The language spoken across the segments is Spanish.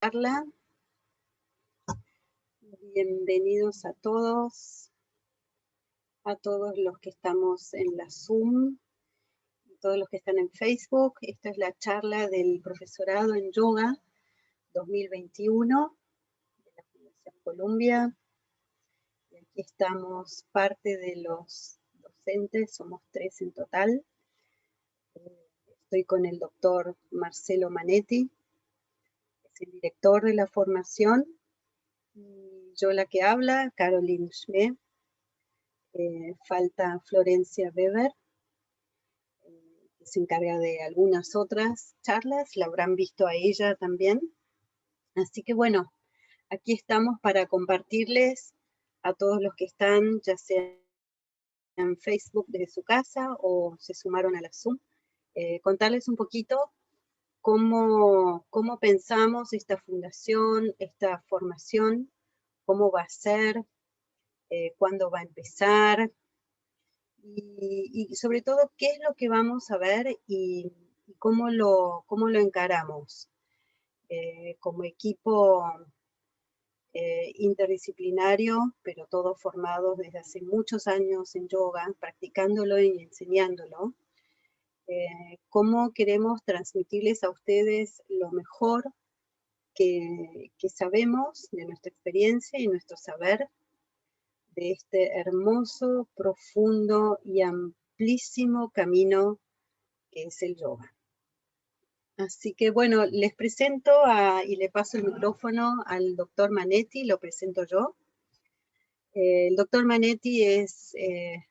charla. Bienvenidos a todos los que estamos en la Zoom, todos los que están en Facebook. Esta es la charla del profesorado en yoga 2021 de la Fundación Columbia. Y aquí estamos parte de los docentes, somos 3 en total. Estoy con el doctor Marcelo Manetti, que es el director de la formación. Y yo la que habla, Caroline Schme. Falta Florencia Weber, que se encarga de algunas otras charlas, la habrán visto a ella también. Así que bueno, aquí estamos para compartirles a todos los que están, ya sea en Facebook desde su casa o se sumaron a la Zoom, contarles un poquito cómo pensamos esta fundación, esta formación, cómo va a ser, cuándo va a empezar, y sobre todo qué es lo que vamos a ver y cómo lo encaramos como equipo interdisciplinario, pero todos formados desde hace muchos años en yoga, practicándolo y enseñándolo. Cómo queremos transmitirles a ustedes lo mejor que sabemos de nuestra experiencia y nuestro saber de este hermoso, profundo y amplísimo camino que es el yoga. Así que bueno, les presento y le paso el micrófono al doctor Manetti, lo presento yo. El doctor Manetti es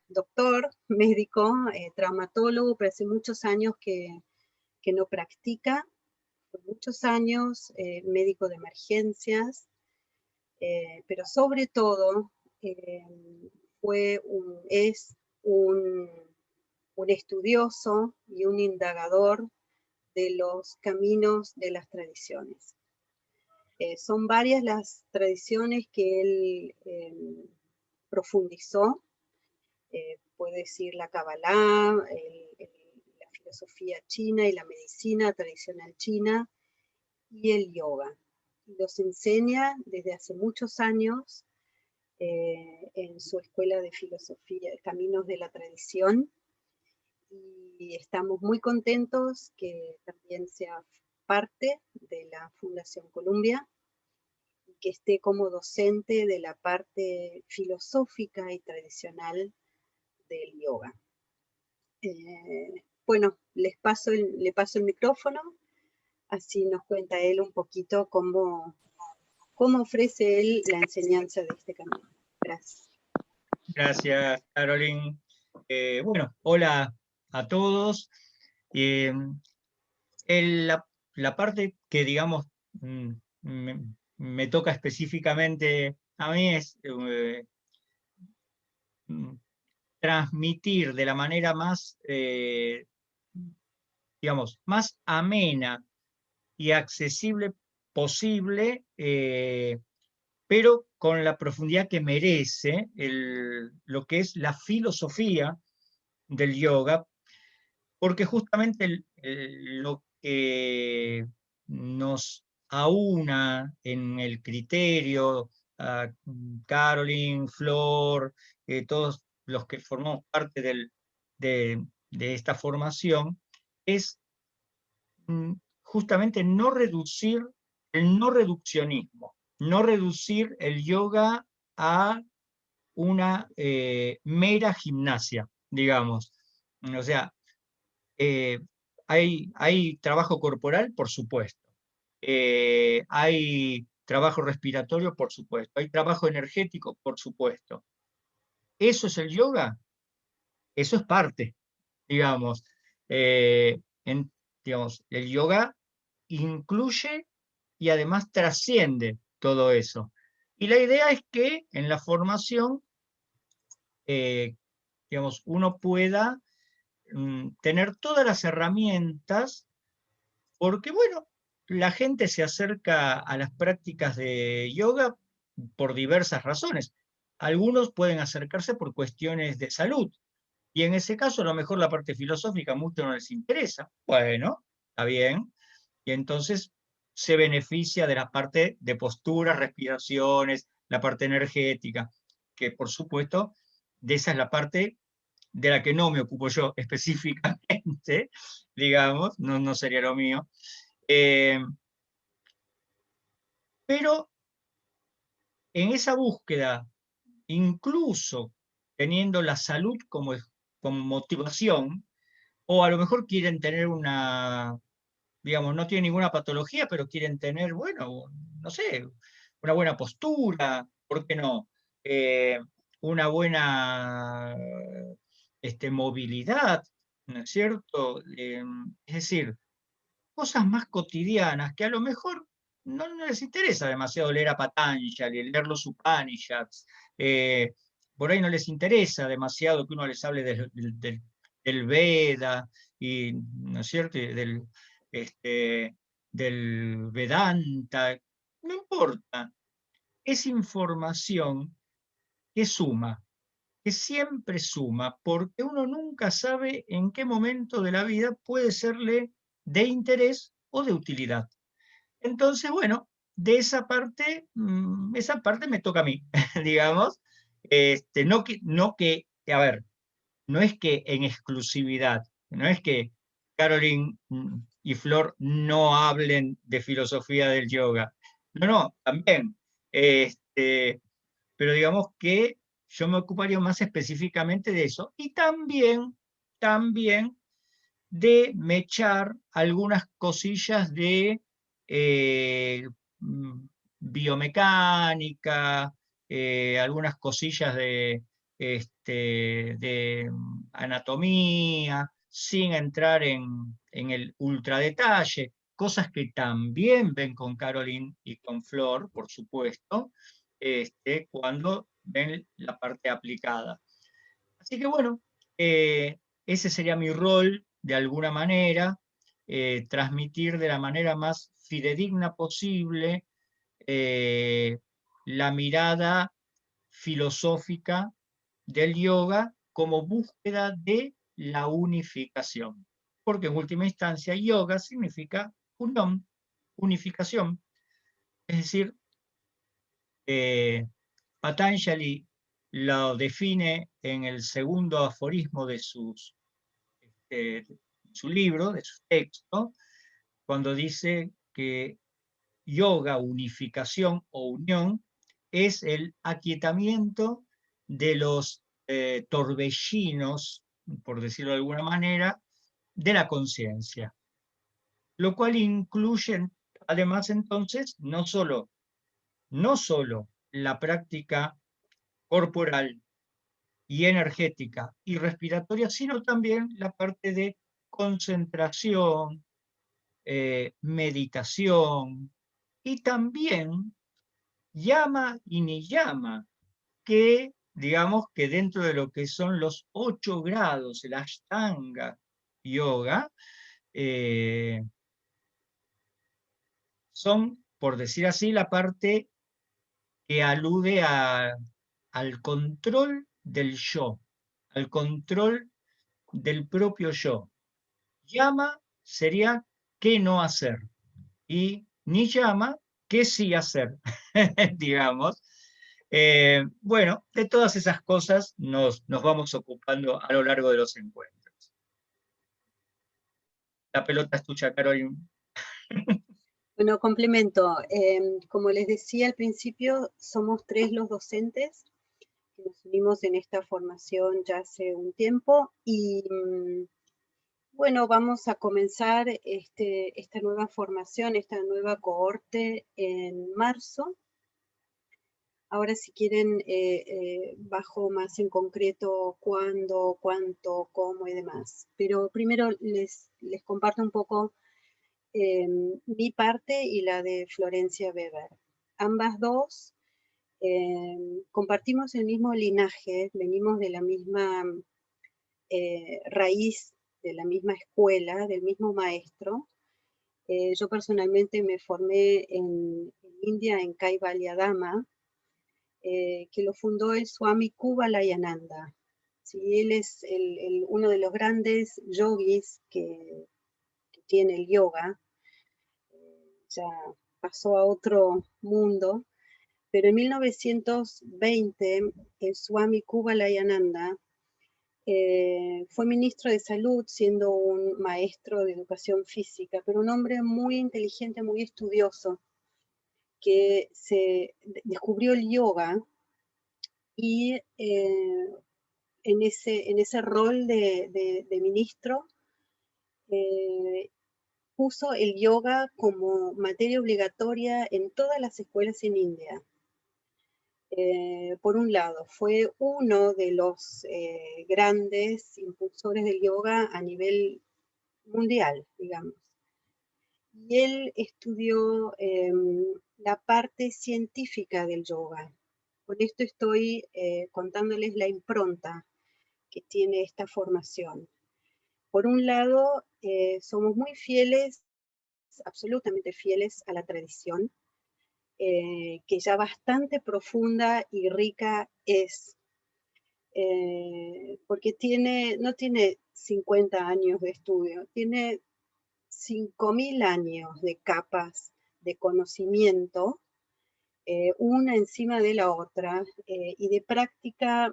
doctor, médico, traumatólogo, pero hace muchos años que no practica, por muchos años, médico de emergencias, pero sobre todo es un estudioso y un indagador de los caminos de las tradiciones. Son varias las tradiciones que él profundizó, puede decir la Kabbalah, la filosofía china y la medicina tradicional china y el yoga. Los enseña desde hace muchos años en su escuela de filosofía, Caminos de la Tradición, y estamos muy contentos que también sea parte de la Fundación Columbia y que esté como docente de la parte filosófica y tradicional del yoga. Bueno, le paso el micrófono, así nos cuenta él un poquito cómo ofrece él la enseñanza de este camino. Gracias. Gracias, Caroline. Bueno, hola a todos. La parte que, digamos, me toca específicamente a mí es transmitir de la manera más, digamos, más amena y accesible posible, pero con la profundidad que merece lo que es la filosofía del yoga, porque justamente lo que nos aúna en el criterio, a Caroline, Flor, todos los que formamos parte de esta formación, es justamente no reducir el no reduccionismo, no reducir el yoga a una mera gimnasia, digamos. O sea, hay trabajo corporal, por supuesto. Hay trabajo respiratorio, por supuesto. Hay trabajo energético, por supuesto. ¿Eso es el yoga? Eso es parte, digamos. Digamos, el yoga incluye y además trasciende todo eso. Y la idea es que en la formación, digamos, uno pueda tener todas las herramientas, porque bueno, la gente se acerca a las prácticas de yoga por diversas razones. Algunos pueden acercarse por cuestiones de salud, y en ese caso a lo mejor la parte filosófica mucho no les interesa. Bueno, está bien. Y entonces se beneficia de la parte de posturas, respiraciones, la parte energética, que por supuesto, de esa es la parte de la que no me ocupo yo específicamente, digamos, no sería lo mío. Eh, pero en esa búsqueda, incluso teniendo la salud como motivación, o a lo mejor quieren tener una, digamos, no tienen ninguna patología, pero quieren tener, bueno, no sé, una buena postura, ¿por qué no? Eh, una buena movilidad, ¿no es cierto? Es decir, cosas más cotidianas que a lo mejor no les interesa demasiado leer a Patanjali, leer los Upanishads, eh, por ahí no les interesa demasiado que uno les hable del Veda, y, ¿no es cierto? Y del Vedanta, no importa, es información que suma, que siempre suma, porque uno nunca sabe en qué momento de la vida puede serle de interés o de utilidad. Entonces, bueno, de esa parte me toca a mí, digamos. A ver, no es que en exclusividad, no es que Caroline y Flor no hablen de filosofía del yoga. No, también. Este, pero digamos que yo me ocuparía más específicamente de eso. Y también de mechar algunas cosillas de eh, mm, biomecánica, algunas cosillas de anatomía, sin entrar en el ultradetalle, cosas que también ven con Caroline y con Flor, por supuesto, cuando ven la parte aplicada. Así que bueno, ese sería mi rol de alguna manera, transmitir de la manera más fidedigna posible eh, la mirada filosófica del yoga como búsqueda de la unificación. Porque en última instancia, yoga significa unión, unificación. Es decir, eh, Patanjali lo define en el segundo aforismo de su libro, de su texto, cuando dice que yoga, unificación o unión, es el aquietamiento de los torbellinos, por decirlo de alguna manera, de la conciencia. Lo cual incluye además entonces no solo la práctica corporal y energética y respiratoria, sino también la parte de concentración, meditación y también llama y niyama, que digamos que dentro de lo que son los 8 grados, el Ashtanga Yoga, eh, son, por decir así, la parte que alude al control del yo, al control del propio yo. Llama sería qué no hacer y ni llama qué sí hacer, digamos. Bueno, de todas esas cosas nos vamos ocupando a lo largo de los encuentros. La pelota es tuya, Carolina. Bueno, complemento. Como les decía al principio, somos 3 los docentes que nos unimos en esta formación ya hace un tiempo y bueno, vamos a comenzar esta nueva formación, esta nueva cohorte en marzo. Ahora si quieren bajo más en concreto cuándo, cuánto, cómo y demás. Pero primero les comparto un poco mi parte y la de Florencia Weber. Ambas dos compartimos el mismo linaje, venimos de la misma raíz, de la misma escuela, del mismo maestro. Yo personalmente me formé en India, en Kaivalyadama, que lo fundó el Swami Kuvalayananda. Sí, él es uno de los grandes yogis que tiene el yoga. ya pasó a otro mundo, pero en 1920 el Swami Kuvalayananda fue ministro de salud siendo un maestro de educación física, pero un hombre muy inteligente, muy estudioso, que descubrió el yoga y en ese rol de ministro puso el yoga como materia obligatoria en todas las escuelas en India. Por un lado, fue uno de los grandes impulsores del yoga a nivel mundial, digamos. Y él estudió la parte científica del yoga. Con esto estoy contándoles la impronta que tiene esta formación. Por un lado, somos muy fieles, absolutamente fieles a la tradición, que ya bastante profunda y rica es, porque no tiene 50 años de estudio, tiene 5.000 años de capas de conocimiento, una encima de la otra, y de práctica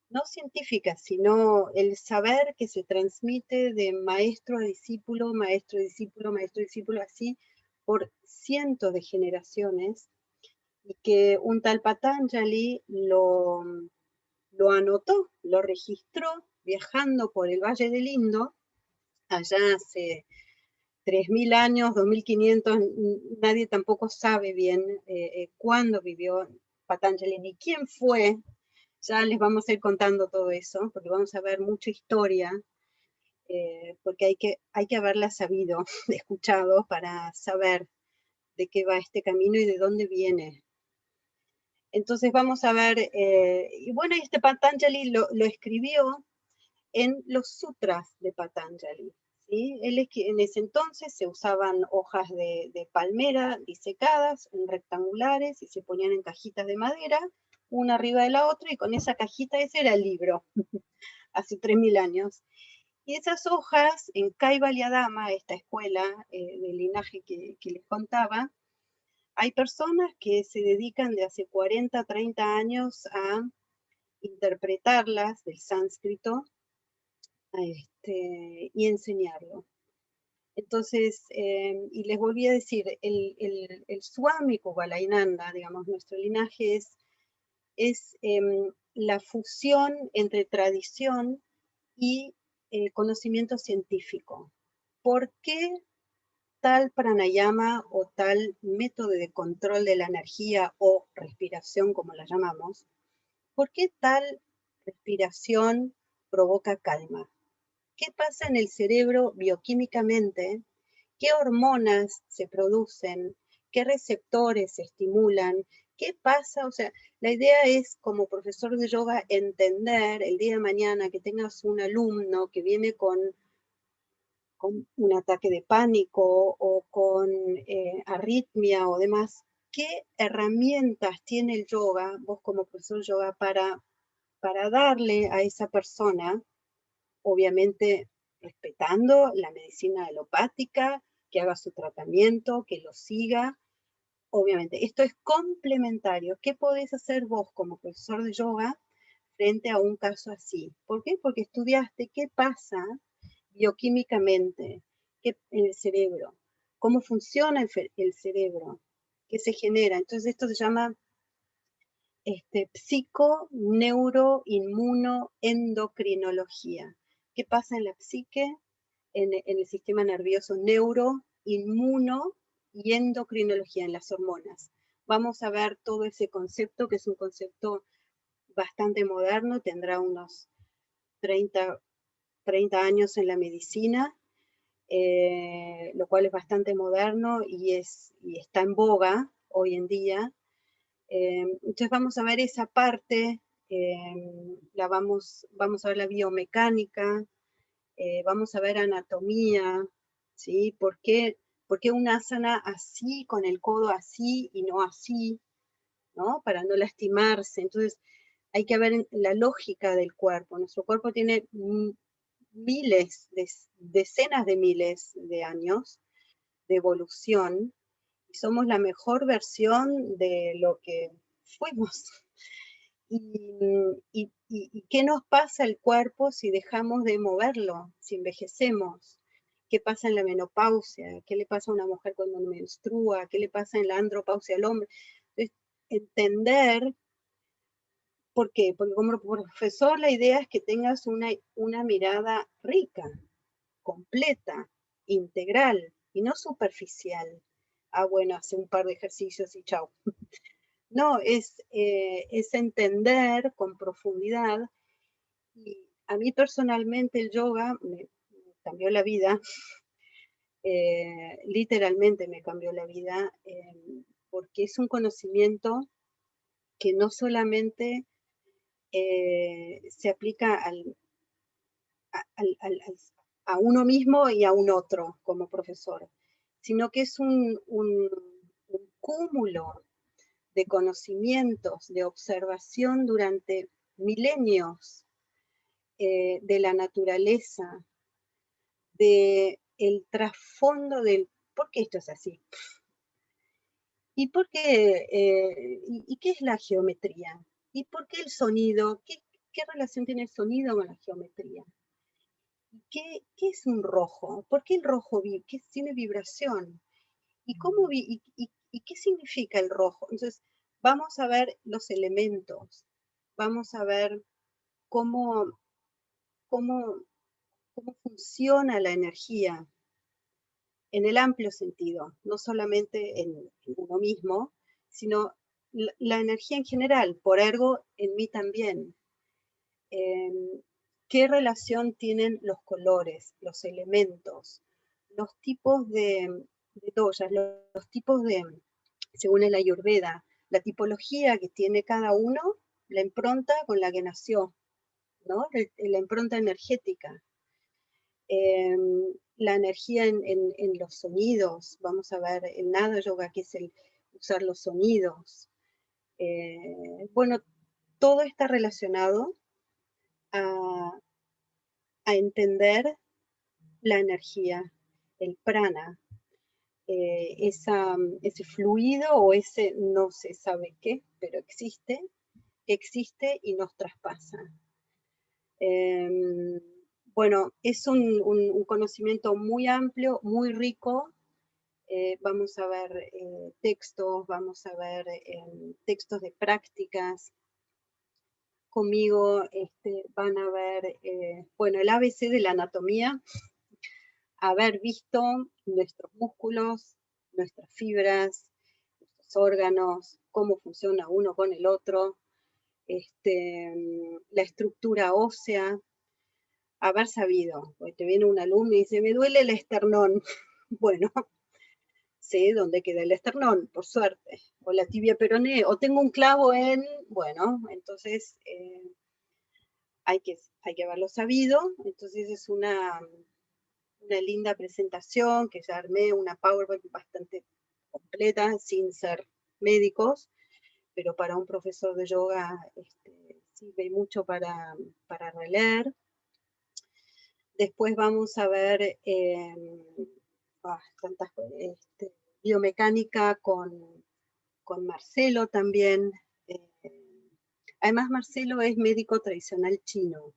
no científica, sino el saber que se transmite de maestro a discípulo, maestro a discípulo, maestro a discípulo, así por cientos de generaciones, y que un tal Patanjali lo anotó, lo registró viajando por el Valle del Indo, allá hace 3.000 años, 2.500, nadie tampoco sabe bien cuándo vivió Patanjali ni quién fue. Ya les vamos a ir contando todo eso, porque vamos a ver mucha historia, porque hay que haberla sabido, escuchado, para saber de qué va este camino y de dónde viene. Entonces vamos a ver, y bueno, este Patanjali lo escribió en los sutras de Patanjali. ¿Sí? En ese entonces se usaban hojas de palmera disecadas en rectangulares y se ponían en cajitas de madera, una arriba de la otra, y con esa cajita ese era el libro, hace 3.000 años. Y esas hojas, en Kaivalyadama, esta escuela de linaje que les contaba, hay personas que se dedican de hace 40, 30 años a interpretarlas del sánscrito y enseñarlo. Entonces, y les volví a decir, el Swami Kuvalayananda, digamos, nuestro linaje es la fusión entre tradición y conocimiento científico. ¿Por qué tal pranayama o tal método de control de la energía o respiración, como la llamamos? ¿Por qué tal respiración provoca calma? ¿Qué pasa en el cerebro bioquímicamente? ¿Qué hormonas se producen? ¿Qué receptores se estimulan? ¿Qué pasa? O sea, la idea es, como profesor de yoga, entender el día de mañana que tengas un alumno que viene con un ataque de pánico o con arritmia o demás. ¿Qué herramientas tiene el yoga, vos como profesor de yoga, para darle a esa persona, obviamente respetando la medicina alopática, que haga su tratamiento, que lo siga? Obviamente, esto es complementario. ¿Qué podés hacer vos como profesor de yoga frente a un caso así? ¿Por qué? Porque estudiaste qué pasa bioquímicamente en el cerebro, cómo funciona el cerebro, qué se genera. Entonces esto se llama psico-neuro-inmuno-endocrinología. ¿Qué pasa en la psique, en el sistema nervioso? Neuro, inmuno y endocrinología, en las hormonas. Vamos a ver todo ese concepto, que es un concepto bastante moderno, tendrá unos 30 años en la medicina, lo cual es bastante moderno y está en boga hoy en día. Entonces vamos a ver esa parte, vamos a ver la biomecánica, vamos a ver anatomía, ¿sí? ¿Por qué una asana así, con el codo así y no así? ¿No? Para no lastimarse. Entonces hay que ver la lógica del cuerpo. Nuestro cuerpo tiene decenas de miles de años, de evolución, y somos la mejor versión de lo que fuimos. ¿Y qué nos pasa al cuerpo si dejamos de moverlo, si envejecemos? ¿Qué pasa en la menopausia? ¿Qué le pasa a una mujer cuando menstrua? ¿Qué le pasa en la andropausia al hombre? Entonces, entender. ¿Por qué? Porque como profesor la idea es que tengas una mirada rica, completa, integral y no superficial. Ah, bueno, hace un par de ejercicios y chao. No, es entender con profundidad. Y a mí personalmente el yoga me cambió la vida, literalmente me cambió la vida, porque es un conocimiento que no solamente se aplica a uno mismo y a un otro como profesor, sino que es un cúmulo de conocimientos, de observación durante milenios de la naturaleza, de el trasfondo del por qué esto es así. ¿Y por qué? ¿Y qué es la geometría? ¿Y por qué el sonido? ¿Qué relación tiene el sonido con la geometría? ¿Qué es un rojo? ¿Por qué el rojo tiene vibración? ¿Y qué significa el rojo? Entonces, vamos a ver los elementos, vamos a ver cómo, cómo, cómo funciona la energía en el amplio sentido, no solamente en uno mismo, sino la energía en general, por ergo en mí también. ¿Qué relación tienen los colores, los elementos, los tipos de doyas, los tipos de, según el Ayurveda, la tipología que tiene cada uno, la impronta con la que nació, ¿no? La impronta energética. La energía en los sonidos, vamos a ver el Nada Yoga, que es el usar los sonidos. Bueno, todo está relacionado a, a entender la energía, el prana, ese fluido o ese no se sabe qué, pero existe y nos traspasa. Bueno, es un conocimiento muy amplio, muy rico. Vamos a ver textos, vamos a ver textos de prácticas. Conmigo van a ver, bueno, el ABC de la anatomía, haber visto nuestros músculos, nuestras fibras, nuestros órganos, cómo funciona uno con el otro, la estructura ósea, haber sabido, porque te viene un alumno y dice, me duele el esternón. Bueno, sé dónde queda el esternón, por suerte, o la tibia peroné, o tengo un clavo bueno, entonces hay que haberlo sabido, entonces es una linda presentación que ya armé, una PowerPoint bastante completa, sin ser médicos, pero para un profesor de yoga sirve mucho para releer. Después vamos a ver biomecánica con Marcelo también. Además, Marcelo es médico tradicional chino.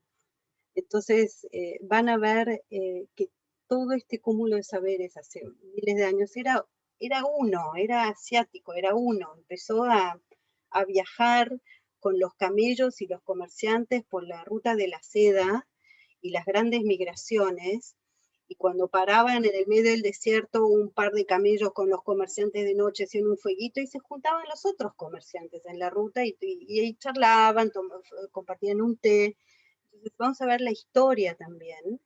Entonces, van a ver que todo este cúmulo de saberes hace miles de años era uno, era asiático, era uno. Empezó a viajar con los camellos y los comerciantes por la ruta de la seda y las grandes migraciones, y cuando paraban en el medio del desierto un par de camellos con los comerciantes de noche haciendo un fueguito, y se juntaban los otros comerciantes en la ruta y charlaban, compartían un té. Entonces vamos a ver la historia también,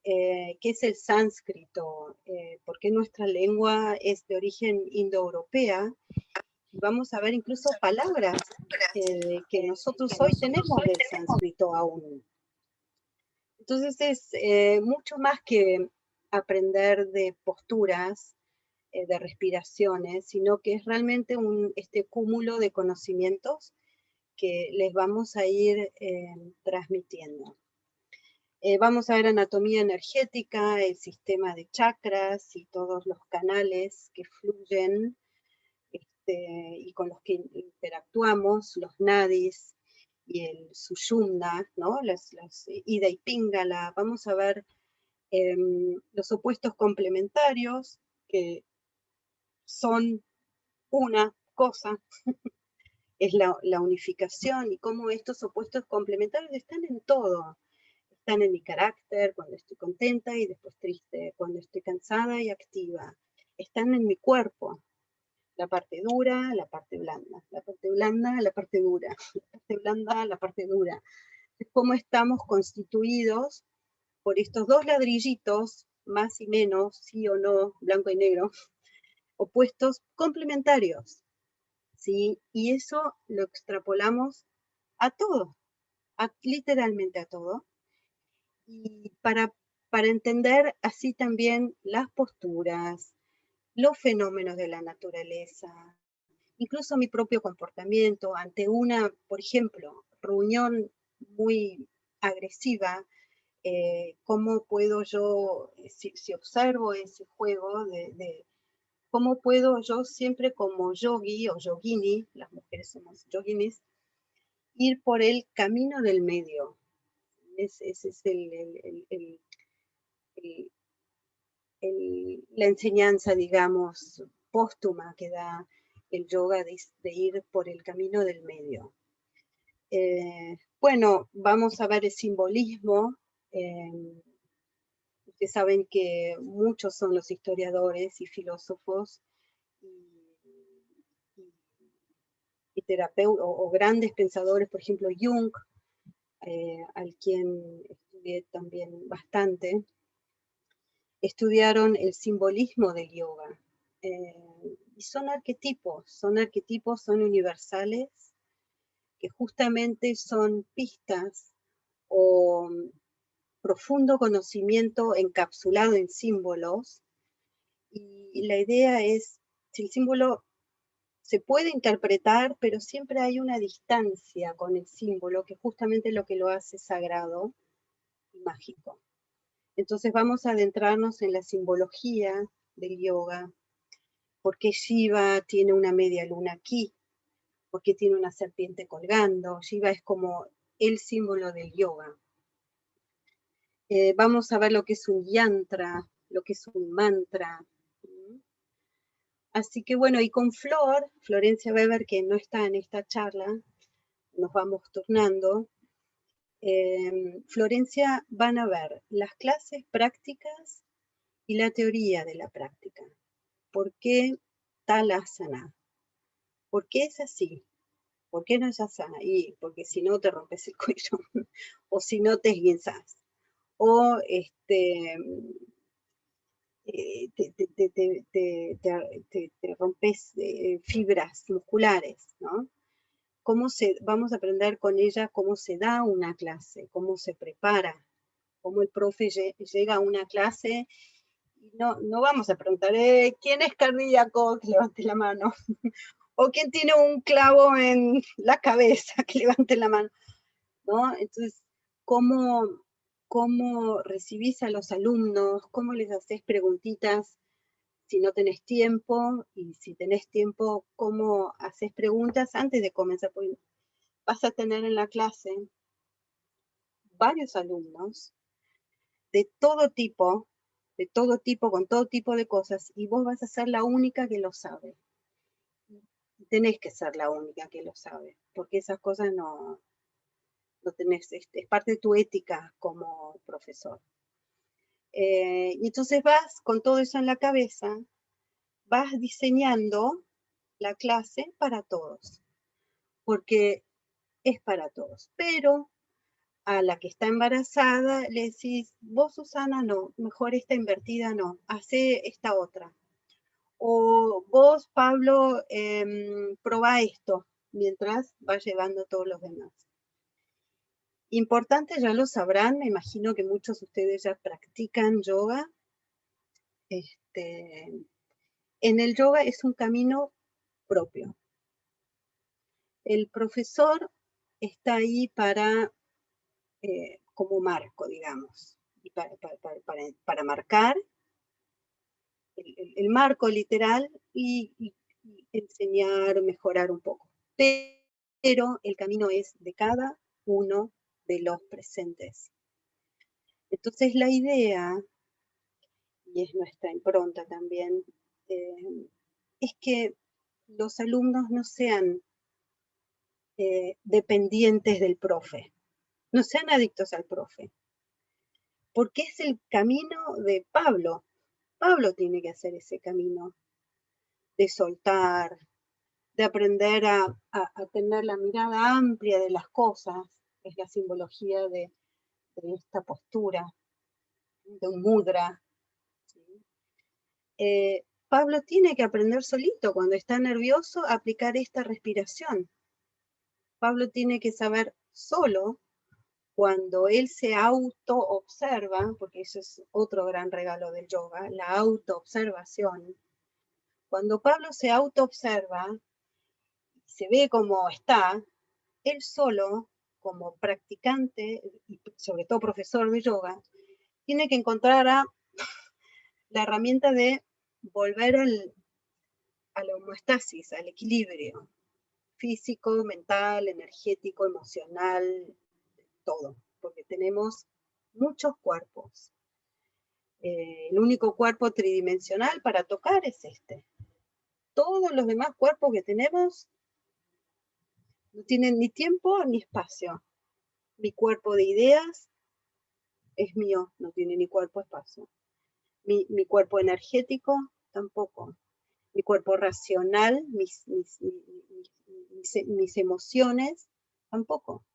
qué es el sánscrito, por qué nuestra lengua es de origen indoeuropea, y vamos a ver incluso palabras que nosotros hoy tenemos del sánscrito aún. Entonces es mucho más que aprender de posturas, de respiraciones, sino que es realmente este cúmulo de conocimientos que les vamos a ir transmitiendo. Vamos a ver anatomía energética, el sistema de chakras y todos los canales que fluyen y con los que interactuamos, los nadis y el sushumna, ¿no? Las Ida y Pingala. Vamos a ver los opuestos complementarios, que son una cosa, es la unificación, y cómo estos opuestos complementarios están en todo. Están en mi carácter, cuando estoy contenta y después triste, cuando estoy cansada y activa. Están en mi cuerpo, la parte dura, la parte blanda, la parte blanda, la parte dura, la parte blanda, la parte dura. Es cómo estamos constituidos por estos dos ladrillitos, más y menos, sí o no, blanco y negro, opuestos complementarios, ¿sí? Y eso lo extrapolamos a todo, literalmente a todo. Y para entender así también las posturas, los fenómenos de la naturaleza, incluso mi propio comportamiento ante una, por ejemplo, reunión muy agresiva, cómo puedo yo, si observo ese juego cómo puedo yo siempre como yogi o yogini, las mujeres somos yoginis, ir por el camino del medio. Ese es la enseñanza, digamos, póstuma que da el yoga de ir por el camino del medio. Bueno, vamos a ver el simbolismo. Ustedes saben que muchos son los historiadores y filósofos y terapeutas o grandes pensadores, por ejemplo Jung, al quien estudié también bastante, estudiaron el simbolismo del yoga. Y son arquetipos, son universales, que justamente son pistas o profundo conocimiento encapsulado en símbolos. Y la idea es, si el símbolo se puede interpretar, pero siempre hay una distancia con el símbolo, que justamente es lo que lo hace sagrado y mágico. Entonces vamos a adentrarnos en la simbología del yoga. ¿Por qué Shiva tiene una media luna aquí? ¿Por qué tiene una serpiente colgando? Shiva es como el símbolo del yoga. Vamos a ver lo que es un yantra, lo que es un mantra. Así que bueno, y con Florencia Weber, que no está en esta charla, nos vamos turnando. Florencia van a ver las clases prácticas y la teoría de la práctica. ¿Por qué tal asana? ¿Por qué es así? ¿Por qué no es asana? Y porque si no te rompes el cuello, o si no te esguinzas, o te rompes fibras musculares, ¿no? Vamos a aprender con ella cómo se da una clase, cómo se prepara, cómo el profe llega a una clase. No vamos a preguntar, ¿quién es cardíaco? Que levante la mano. O quién tiene un clavo en la cabeza, que levante la mano. ¿No? Entonces, ¿cómo recibís a los alumnos? ¿Cómo les haces preguntitas si no tenés tiempo? Y si tenés tiempo, ¿cómo haces preguntas antes de comenzar? Porque vas a tener en la clase varios alumnos de todo tipo, con todo tipo de cosas, y vos vas a ser la única que lo sabe. Tenés que ser la única que lo sabe, porque esas cosas no tenés, es parte de tu ética como profesor. Y entonces vas con todo eso en la cabeza, vas diseñando la clase para todos, porque es para todos. Pero a la que está embarazada le decís, vos Susana no, mejor esta invertida no, hace esta otra. O vos Pablo, probá esto, mientras vas llevando todos los demás. Importante, ya lo sabrán, me imagino que muchos de ustedes ya practican yoga. En el yoga es un camino propio. El profesor está ahí para como marco, digamos, y para marcar el marco literal y enseñar, mejorar un poco. Pero el camino es de cada uno de los presentes. Entonces la idea, y es nuestra impronta también, es que los alumnos no sean dependientes del profe, no sean adictos al profe, porque es el camino de Pablo. Pablo tiene que hacer ese camino de soltar, de aprender a tener la mirada amplia de las cosas, es la simbología de esta postura, de un mudra. ¿Sí? Pablo tiene que aprender solito, cuando está nervioso, a aplicar esta respiración. Pablo tiene que saber solo, cuando él se auto-observa, porque eso es otro gran regalo del yoga, la auto-observación. Cuando Pablo se auto-observa, se ve cómo está, él solo, como practicante y sobre todo profesor de yoga, tiene que encontrar la herramienta de volver a la homeostasis, al equilibrio físico, mental, energético, emocional, todo, porque tenemos muchos cuerpos. El único cuerpo tridimensional para tocar es este. Todos los demás cuerpos que tenemos no tienen ni tiempo ni espacio. Mi cuerpo de ideas es mío, no tiene ni cuerpo ni espacio. Mi cuerpo energético tampoco. Mi cuerpo racional, mis emociones tampoco.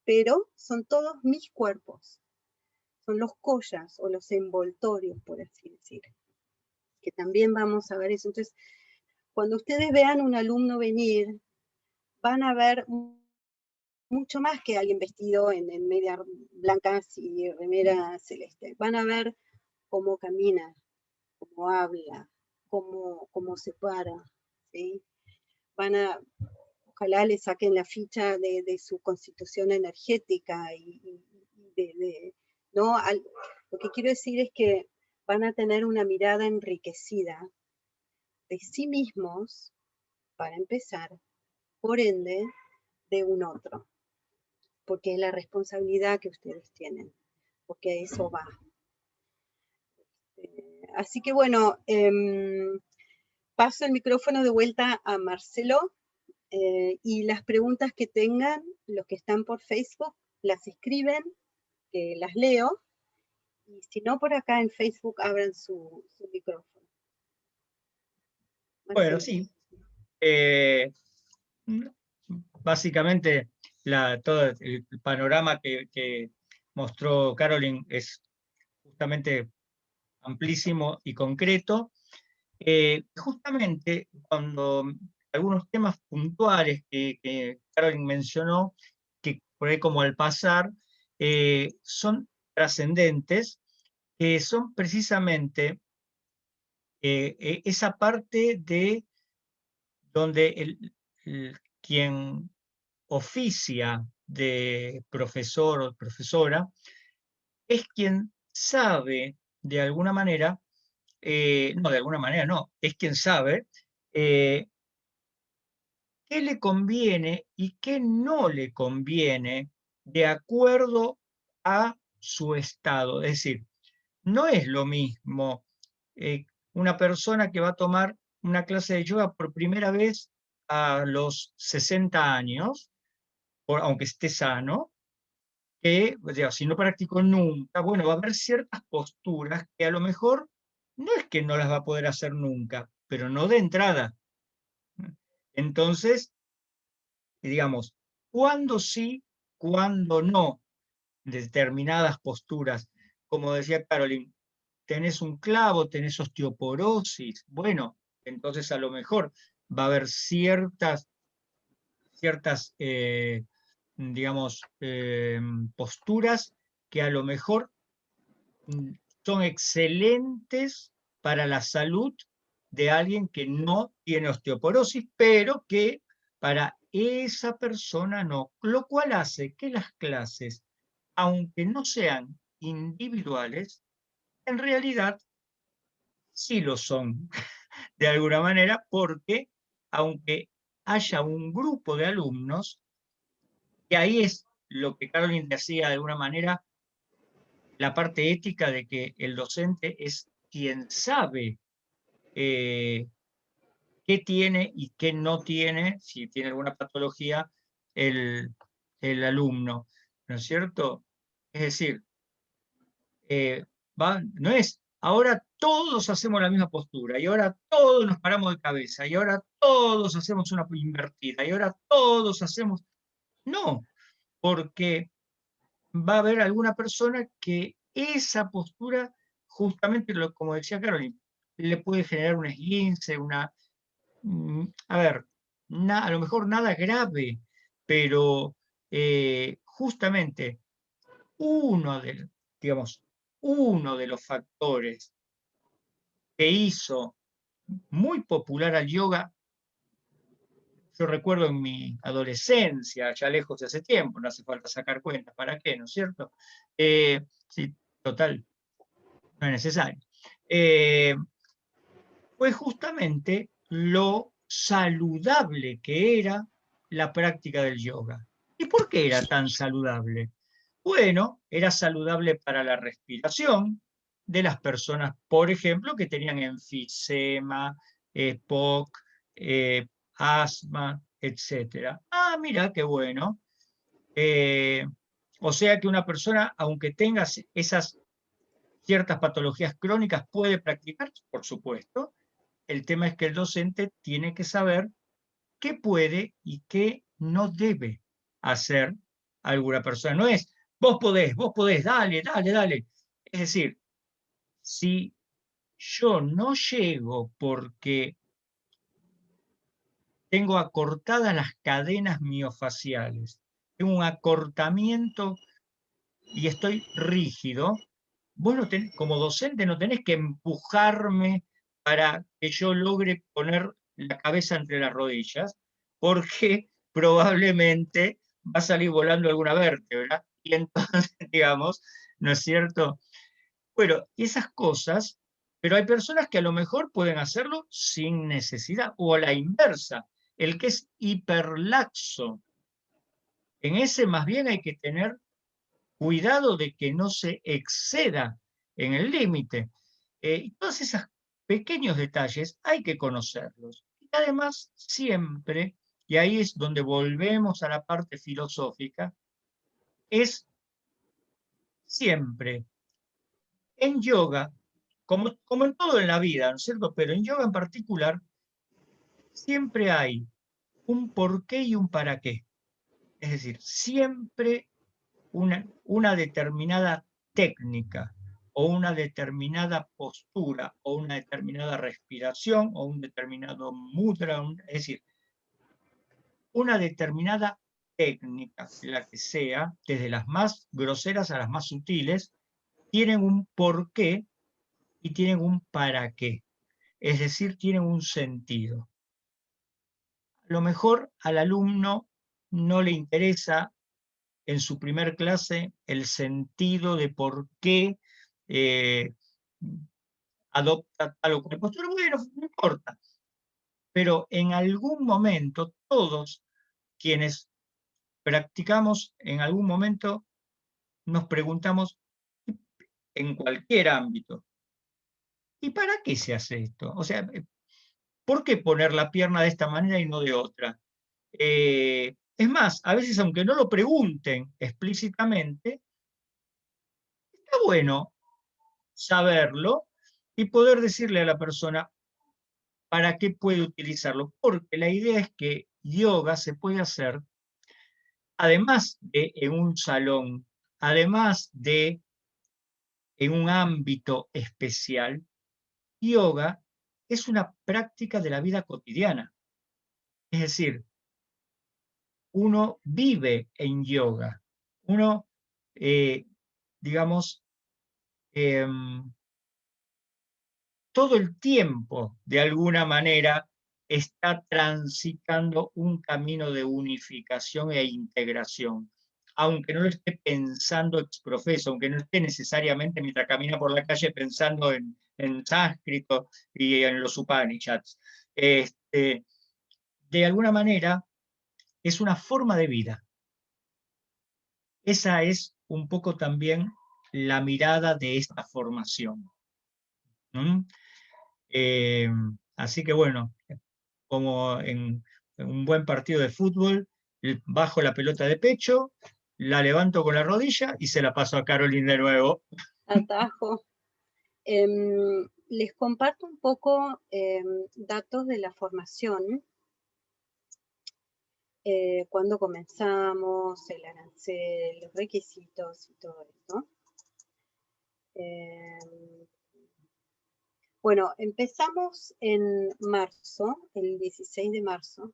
Pero son todos mis cuerpos. Son los collas o los envoltorios, por así decir. Que también vamos a ver eso. Entonces, cuando ustedes vean un alumno venir, van a ver mucho más que alguien vestido en medias blancas y remera celeste. Van a ver cómo camina, cómo habla, cómo se para, ¿sí? Ojalá le saquen la ficha de su constitución energética ¿no? Lo que quiero decir es que van a tener una mirada enriquecida de sí mismos, para empezar, por ende, de un otro, porque es la responsabilidad que ustedes tienen, porque a eso va. Así que bueno, paso el micrófono de vuelta a Marcelo y las preguntas que tengan, los que están por Facebook, las escriben, que las leo, y si no, por acá en Facebook abran su micrófono. Bueno, Marcelo. sí. Básicamente, todo el panorama que mostró Carolyn es justamente amplísimo y concreto. Justamente cuando algunos temas puntuales que Carolyn mencionó, que por ahí como al pasar, son trascendentes, que son precisamente esa parte de donde quien oficia de profesor o profesora es quien sabe de alguna manera, no, de alguna manera no, es quien sabe qué le conviene y qué no le conviene de acuerdo a su estado. Es decir, no es lo mismo una persona que va a tomar una clase de yoga por primera vez a los 60 años, aunque esté sano, que, o sea, si no practicó nunca, bueno, va a haber ciertas posturas que a lo mejor no es que no las va a poder hacer nunca, pero no de entrada. Entonces, digamos, cuándo sí, cuándo no, determinadas posturas. Como decía Carolyn, tenés un clavo, tenés osteoporosis, bueno, entonces a lo mejor va a haber ciertas digamos, posturas que a lo mejor son excelentes para la salud de alguien que no tiene osteoporosis, pero que para esa persona no, lo cual hace que las clases aunque no sean individuales, en realidad sí lo son, de alguna manera, porque aunque haya un grupo de alumnos, y ahí es lo que Caroline decía de alguna manera, la parte ética de que el docente es quien sabe eh, qué tiene y qué no tiene, si tiene alguna patología, el, el alumno, ¿no es cierto? Es decir, eh, no es, ahora todos hacemos la misma postura, y ahora todos nos paramos de cabeza, y ahora todos hacemos una invertida, y ahora todos hacemos... No, porque va a haber alguna persona que esa postura, justamente como decía Caroline, le puede generar un esguince, a ver, a lo mejor nada grave, pero justamente uno de, digamos, uno de los factores que hizo muy popular al yoga, yo recuerdo en mi adolescencia, ya lejos de hace tiempo, no hace falta sacar cuentas, ¿para qué? ¿No es cierto? Sí, total, no es necesario. Fue justamente lo saludable que era la práctica del yoga. ¿Y por qué era tan saludable? Bueno, era saludable para la respiración de las personas, por ejemplo, que tenían enfisema, POC, asma, etc. Ah, mira, qué bueno. Eh, o sea que una persona, aunque tenga esas ciertas patologías crónicas, puede practicar, por supuesto. El tema es que el docente tiene que saber qué puede y qué no debe hacer alguna persona. No es, vos podés, dale, dale, dale. Es decir, si yo no llego porque tengo acortadas las cadenas miofaciales, tengo un acortamiento y estoy rígido, vos no como docente no tenés que empujarme para que yo logre poner la cabeza entre las rodillas, porque probablemente va a salir volando alguna vértebra, y entonces, digamos, ¿no es cierto? Bueno, esas cosas, pero hay personas que a lo mejor pueden hacerlo sin necesidad, o a la inversa, el que es hiperlaxo, en ese más bien hay que tener cuidado de que no se exceda en el límite. Y todos esos pequeños detalles hay que conocerlos. Y además, siempre, y ahí es donde volvemos a la parte filosófica, es siempre en yoga, como en todo en la vida, ¿no es cierto? Pero en yoga en particular, siempre hay un porqué y un para qué. Es decir, siempre una determinada técnica o una determinada postura o una determinada respiración o un determinado mudra, es decir, una determinada técnica, la que sea, desde las más groseras a las más sutiles, tienen un porqué y tienen un para qué, es decir, tienen un sentido. A lo mejor al alumno no le interesa en su primer clase el sentido de por qué eh, adopta tal o cual postura. Bueno, no importa, pero en algún momento todos quienes practicamos, en algún momento nos preguntamos en cualquier ámbito, ¿y para qué se hace esto? O sea, ¿por qué poner la pierna de esta manera y no de otra? Es más, a veces aunque no lo pregunten explícitamente, está bueno saberlo y poder decirle a la persona para qué puede utilizarlo, porque la idea es que yoga se puede hacer además de en un salón, además de en un ámbito especial. Yoga es una práctica de la vida cotidiana, es decir, uno vive en yoga, uno, digamos, eh, todo el tiempo, de alguna manera, está transitando un camino de unificación e integración. aunque no lo esté pensando exprofeso, aunque no esté necesariamente mientras camina por la calle pensando en sánscrito y en los Upanishads. De alguna manera, es una forma de vida. Esa es un poco también la mirada de esta formación. Así que bueno, como en un buen partido de fútbol, bajo la pelota de pecho, la levanto con la rodilla y se la paso a Caroline de nuevo. Atajo. Les comparto un poco datos de la formación. Cuándo comenzamos, el arancel, los requisitos y todo esto. Bueno, empezamos en marzo, el 16 de marzo.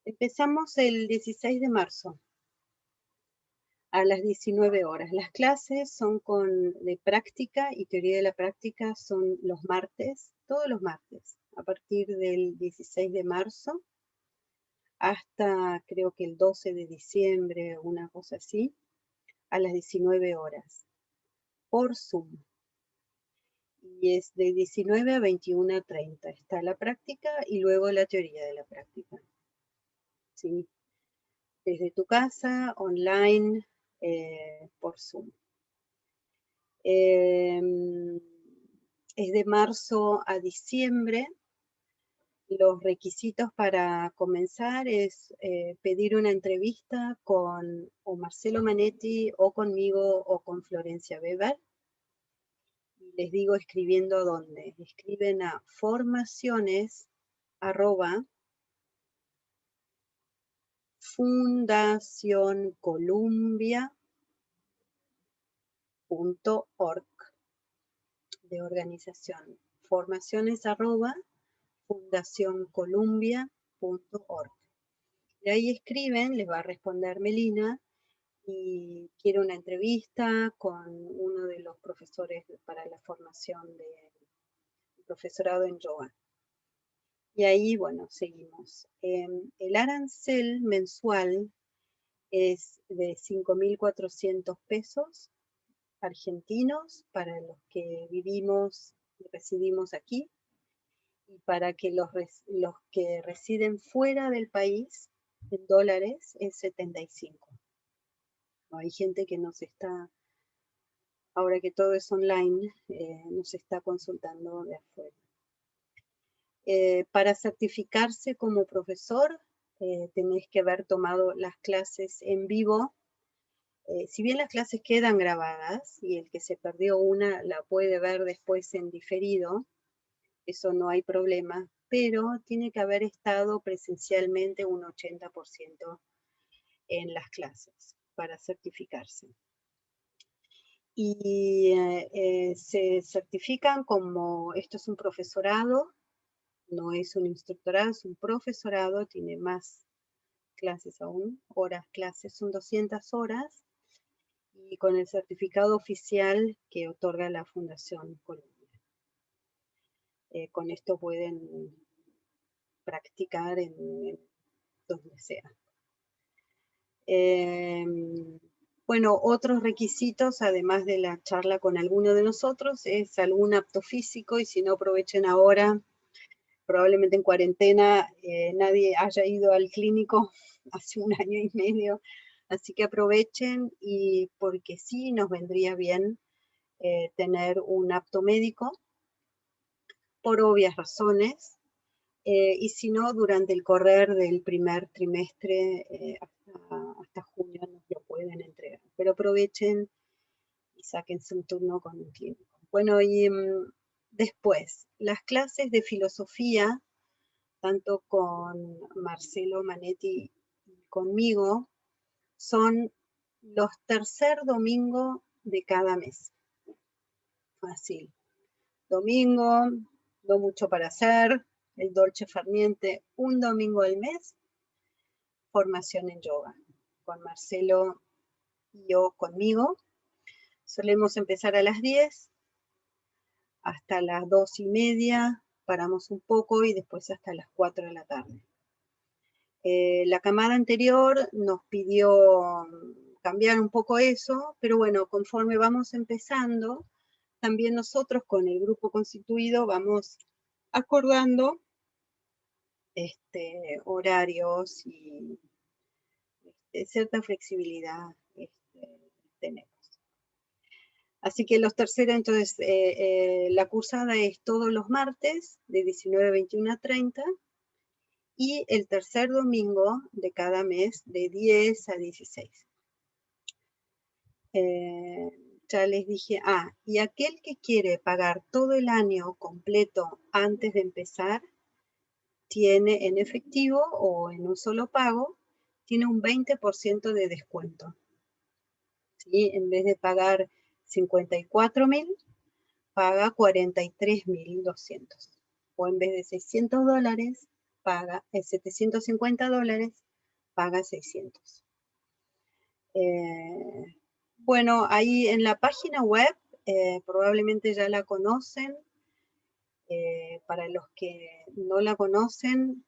Empezamos el 16 de marzo a las 19 horas. Las clases son de práctica y teoría de la práctica son los martes, todos los martes, a partir del 16 de marzo hasta creo que el 12 de diciembre, una cosa así, a las 19 horas, por Zoom. Y es de 19 a 21:30. Está la práctica y luego la teoría de la práctica. ¿Sí? Desde tu casa, online, por Zoom. Es de marzo a diciembre. Los requisitos para comenzar es pedir una entrevista con o Marcelo Manetti o conmigo o con Florencia Weber. Y les digo escribiendo a dónde. Escriben a formaciones@fundacioncolumbia.org de organización. Formaciones@fundacioncolumbia.org. Y ahí escriben, les va a responder Melina, y quiero una entrevista con uno de los profesores para la formación de profesorado en yoga. Y ahí, bueno, seguimos. El arancel mensual es de 5.400 pesos argentinos para los que vivimos y residimos aquí, y para que los que residen fuera del país, en dólares, es 75. Hay gente que nos está, ahora que todo es online, nos está consultando de afuera. Para certificarse como profesor, tenés que haber tomado las clases en vivo. Si bien las clases quedan grabadas y el que se perdió una la puede ver después en diferido, eso no hay problema, pero tiene que haber estado presencialmente un 80% en las clases para certificarse. Y se certifican como, esto es un profesorado, no es un instructorado, es un profesorado, tiene más clases aún, horas clases, son 200 horas, y con el certificado oficial que otorga la Fundación Columbia. Con esto pueden practicar en donde sea. Bueno, otros requisitos, además de la charla con alguno de nosotros, es algún apto físico, y si no, aprovechen ahora, probablemente en cuarentena nadie haya ido al clínico hace un año y medio, así que aprovechen, y porque sí nos vendría bien tener un apto médico, por obvias razones, y si no, durante el correr del primer trimestre hasta junio nos lo pueden entregar. Pero aprovechen y sáquense un turno con un clínico. Bueno, y después, las clases de filosofía, tanto con Marcelo Manetti y conmigo, son los tercer domingo de cada mes. Fácil. Domingo, no mucho para hacer, el dolce far niente, un domingo al mes, formación en yoga, con Marcelo y yo conmigo. Solemos empezar a las 10, hasta las 2:30, paramos un poco y después hasta las 4 de la tarde. La camada anterior nos pidió cambiar un poco eso, pero bueno, conforme vamos empezando, también nosotros con el grupo constituido vamos acordando horarios y cierta flexibilidad tenemos. Así que los terceros, entonces, la cursada es todos los martes de 19 a 21 a 30 y el tercer domingo de cada mes de 10 a 16. Ya les dije, y aquel que quiere pagar todo el año completo antes de empezar, tiene en efectivo o en un solo pago, tiene un 20% de descuento. ¿Sí? En vez de pagar 54.000, paga 43.200. O en vez de $600, paga $750, paga 600. Bueno, ahí en la página web, probablemente ya la conocen. Para los que no la conocen,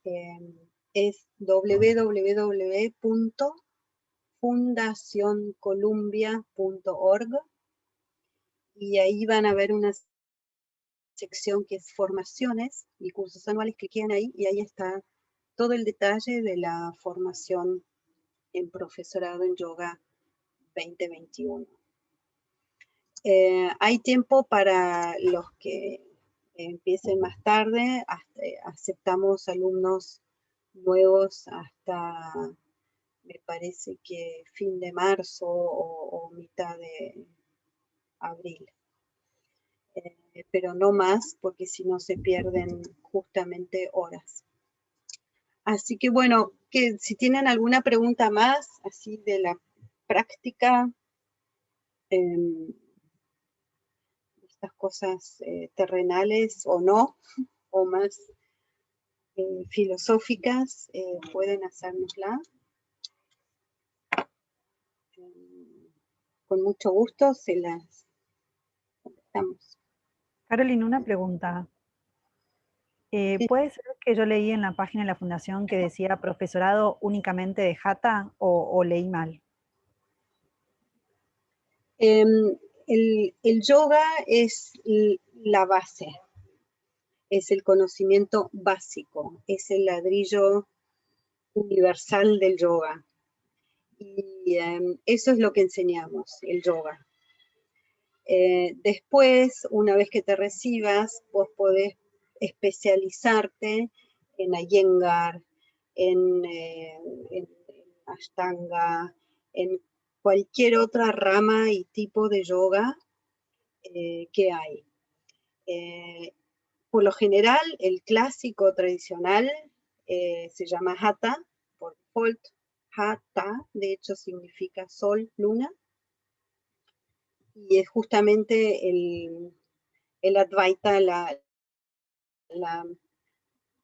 es www.fundacioncolumbia.org, y ahí van a ver una sección que es formaciones y cursos anuales. Cliquen ahí y ahí está todo el detalle de la formación en profesorado en yoga 2021. Hay tiempo para los que empiecen más tarde. Aceptamos alumnos nuevos hasta, me parece que fin de marzo o mitad de abril. Pero no más, porque si no se pierden justamente horas. Así que bueno, que si tienen alguna pregunta más, así de la práctica, estas cosas terrenales o no, o más filosóficas, pueden hacérnosla. Con mucho gusto se las contestamos. Carolina, una pregunta. Sí. ¿Puede ser que yo leí en la página de la Fundación que decía profesorado únicamente de Hatha o leí mal? El yoga es la base, es el conocimiento básico, es el ladrillo universal del yoga. Y eso es lo que enseñamos, el yoga. Después, una vez que te recibas, vos podés especializarte en Iyengar, en Ashtanga, en cualquier otra rama y tipo de yoga que hay. Por lo general, el clásico tradicional se llama Hatha, por default. Hatha, de hecho, significa sol, luna, y es justamente el Advaita,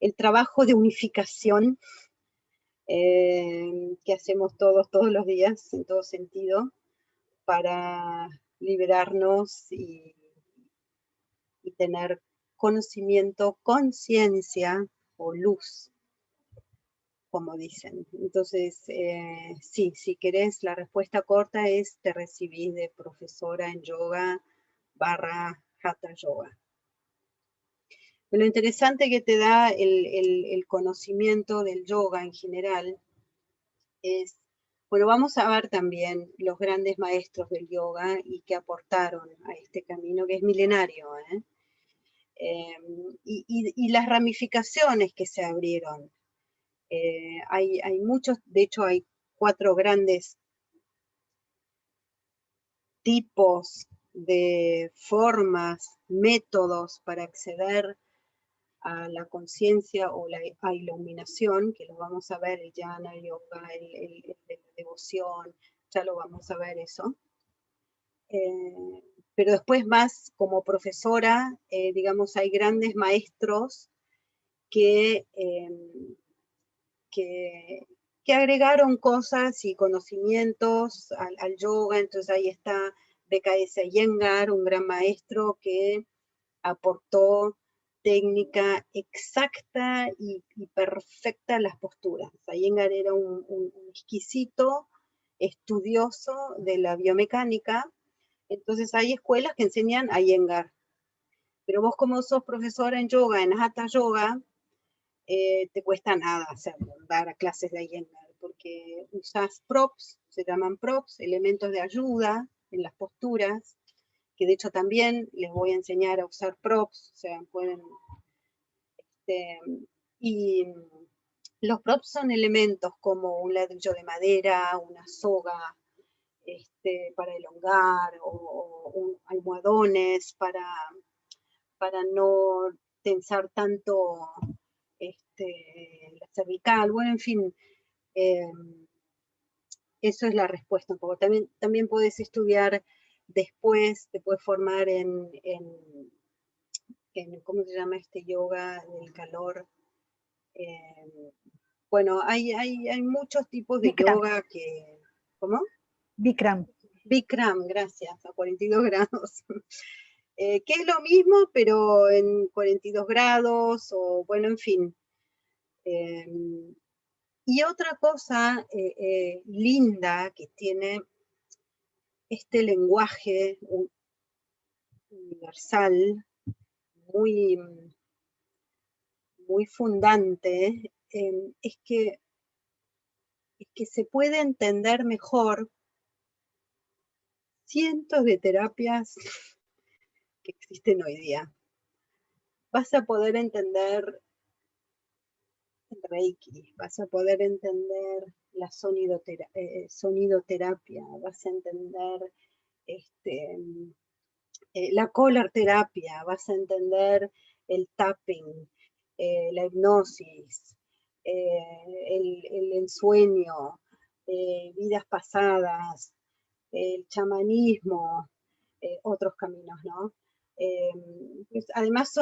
el trabajo de unificación que hacemos todos los días, en todo sentido, para liberarnos y tener conocimiento, conciencia o luz, como dicen. Entonces, sí, si querés, la respuesta corta es: te recibís de profesora en yoga / Hatha Yoga. Lo interesante que te da el conocimiento del yoga en general es, bueno, vamos a ver también los grandes maestros del yoga y que aportaron a este camino que es milenario, y las ramificaciones que se abrieron. Hay muchos, de hecho hay 4 grandes tipos de formas, métodos para acceder a la conciencia o a iluminación, que lo vamos a ver, el jnana, el yoga, el de la devoción, ya lo vamos a ver eso. Pero después más como profesora, digamos, hay grandes maestros que agregaron cosas y conocimientos al yoga. Entonces ahí está BKS Iyengar, un gran maestro que aportó técnica exacta y perfecta las posturas. Iyengar era un exquisito estudioso de la biomecánica, entonces hay escuelas que enseñan Iyengar. Pero vos como sos profesora en yoga, en Hatha Yoga, te cuesta nada dar clases de Iyengar, porque usás props, se llaman props, elementos de ayuda en las posturas, que de hecho también les voy a enseñar a usar props, o sea, pueden... y los props son elementos como un ladrillo de madera, una soga para elongar, o almohadones para no tensar tanto la cervical, bueno, en fin, eso es la respuesta un poco. También puedes estudiar después, te puedes formar en ¿cómo se llama este yoga del calor? Bueno, hay muchos tipos de Bikram. yoga que... ¿Cómo? Bikram. Bikram, gracias, a 42 grados. Que es lo mismo, pero en 42 grados, o bueno, en fin. Y otra cosa linda que tiene este lenguaje universal, muy, muy fundante, es que se puede entender mejor cientos de terapias que existen hoy día. Vas a poder entender el Reiki, vas a poder entender la sonidoterapia, vas a entender la color terapia, vas a entender el tapping, la hipnosis, el ensueño, vidas pasadas, el chamanismo, otros caminos, ¿no? Pues además